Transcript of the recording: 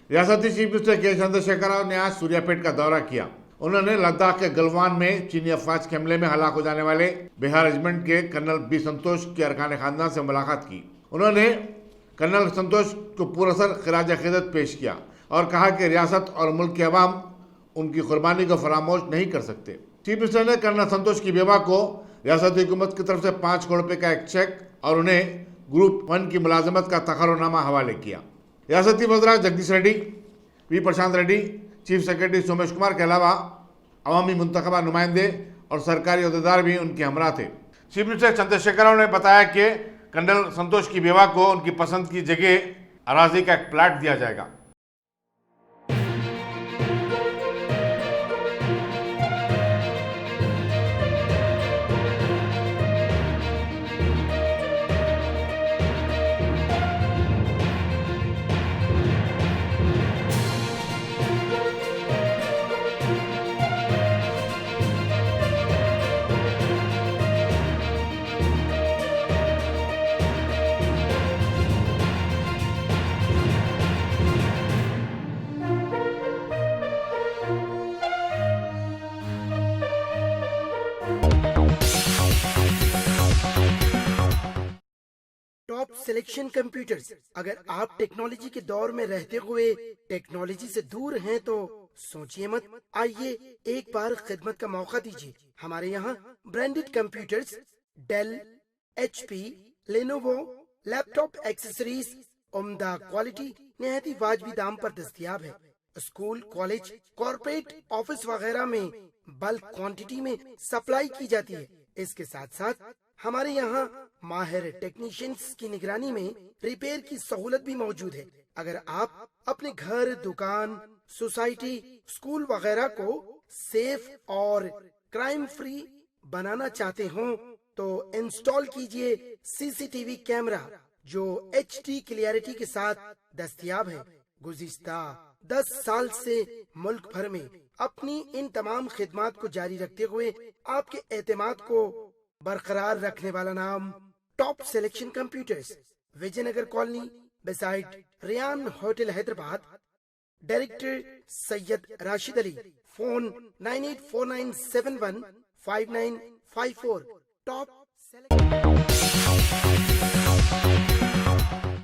ریاستی chief minister کے چندر شیکھر راؤ نے آج سوریا پیٹ کا دورہ کیا. انہوں نے لداخ کے گلوان میں چینی افواج کے حملے میں ہلاک ہو جانے والے بہار ریجمنٹ کے کرنل بی سنتوش کے ارکان خاندان سے ملاقات کی. انہوں نے کرنل سنتوش کو پرسر خراج عقیدت پیش کیا اور کہا کہ ریاست اور ملک کے عوام ان کی قربانی کو فراموش نہیں کر سکتے. چیف منسٹر نے کرنل سنتوش کی بیوہ کو ریاستی حکومت کی طرف سے 5 کروڑ روپے کا ایک چیک اور انہیں گروپ 1 کی ملازمت کا تقررنامہ حوالے کیا. ریاستی وزراء Jagdish Reddy, V Prashant Reddy, chief secretary Somesh Kumar کے علاوہ عوامی منتخبہ نمائندے اور سرکاری عہدیدار بھی ان کے ہمراہ تھے. چیف منسٹر چندر شیکھر راؤ نے بتایا کہ کرنل سنتوش کی بیوہ کو ان کی پسند کی جگہ اراضی کا ایک پلاٹ دیا جائے گا. Top selection computers. اگر آپ ٹیکنالوجی کے دور میں رہتے ہوئے ٹیکنالوجی سے دور ہیں تو سوچئے مت، آئیے ایک بار خدمت کا موقع دیجیے. ہمارے یہاں branded computers, Dell, H P, Lenovo, laptop accessories عمدہ کوالٹی نہایت ہی واجبی دام پر دستیاب ہے. اسکول، کالج، کارپوریٹ آفس وغیرہ میں بلک کوانٹٹی میں سپلائی کی جاتی ہے. اس کے ساتھ ساتھ ہمارے یہاں ماہر ٹیکنیشینز کی نگرانی میں ریپیئر کی سہولت بھی موجود ہے. اگر آپ اپنے گھر، دکان، سوسائٹی، اسکول وغیرہ کو سیف اور کرائم فری بنانا چاہتے ہوں تو انسٹال کیجئے سی سی ٹی وی کیمرہ جو ایچ ڈی کلیئرٹی کے ساتھ دستیاب ہے. گزشتہ 10 سال سے ملک بھر میں اپنی ان تمام خدمات کو جاری رکھتے ہوئے آپ کے اعتماد کو برقرار رکھنے والا نام top selection computers, Vijay Nagar colony beside Riyan hotel Hyderabad. Director Syed Rashid Ali. Phone 9849715954. Top